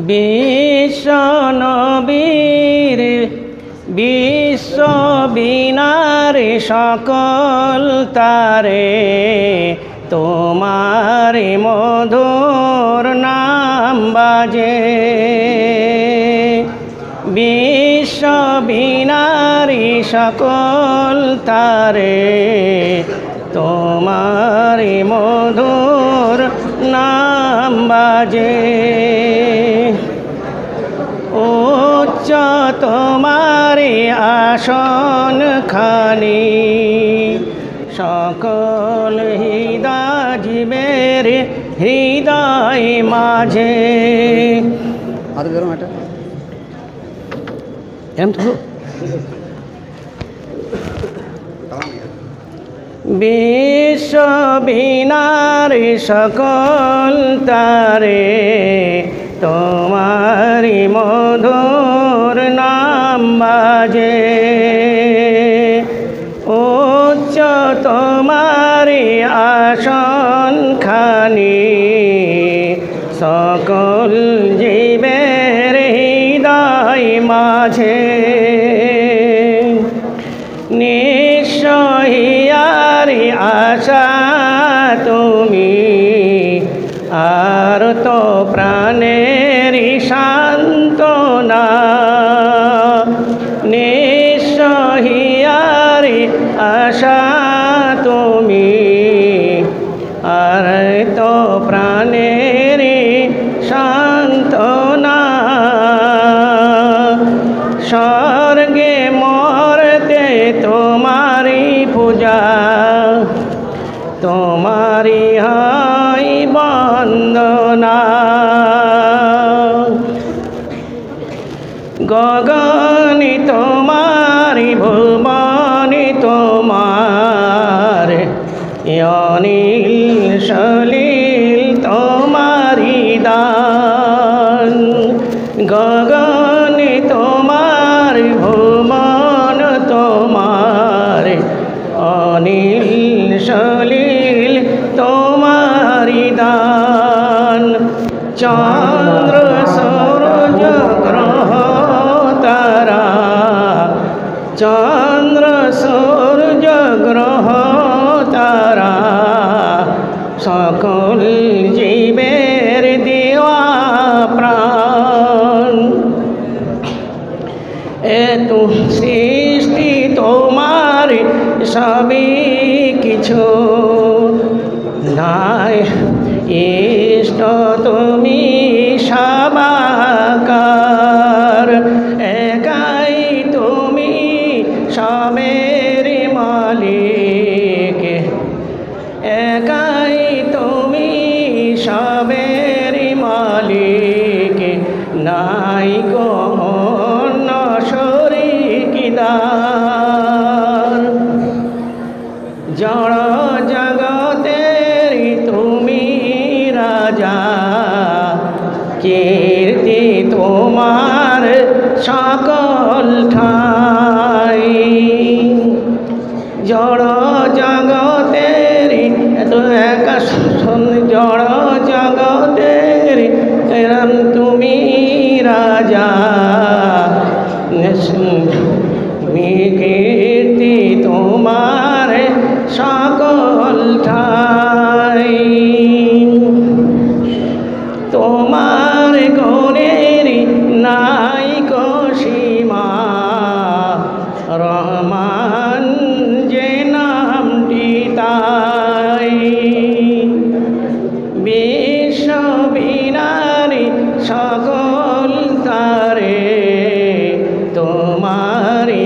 বিশ্বনবীর বিশ্ববিনার সকল তারে তোমার মধুর নাম বাজে। বিশ্ববিনার সকল তারে তোমার মধুর নাম বাজে। উচ্চ তোমার আসন খানি সকল হৃদয় হৃদয় মাঝে। বিশ্ববিনার সকল তারে তোমারি মধুর নাম বাজে। উচ্চ তোমারি আসন খানি সকল জীবের হৃদয় মাঝে। নিঃসহিয়ারি আশা তুমি আর তো প্রাণের সান্ত্বনা। নিঃসহিয়ারি আশা তুমি আর তো প্রাণের সান্ত্বনা। স্বর্গে মরতে তোমারি পূজা তোমারি হয় বন্দনা। গগনি তোমারি ভুবনি তোমার অনিল সলিল তোমারি দান। গগনি তোমার ভুবন তোমার অনিল সলিল তোমারি দান। চন্দ্র সূর্য গ্রহ তারা চন্দ্র সূর্য গ্রহ তারা সকল জীবের দেওয়া প্রাণ। এত সৃষ্টি তোমার সবই কিছু নাই ইষ্ট তুমি সবাকার। একাই তুমি সবের মালিক একাই তুমি সবের মালিক। নাই কোন শরীকিদার। জড় জগতের তুমি রাজা কীর্তি তোমার সকল ঠাই। জড় জগতের একা জড় জগতের তুমি রাজা কীর্তি তোমার সকল ঠাই। তোমার গুণের নাই সীমা রহমান যে নামটি তাই। বিশ্ববিনারী সকল তারে তোমারি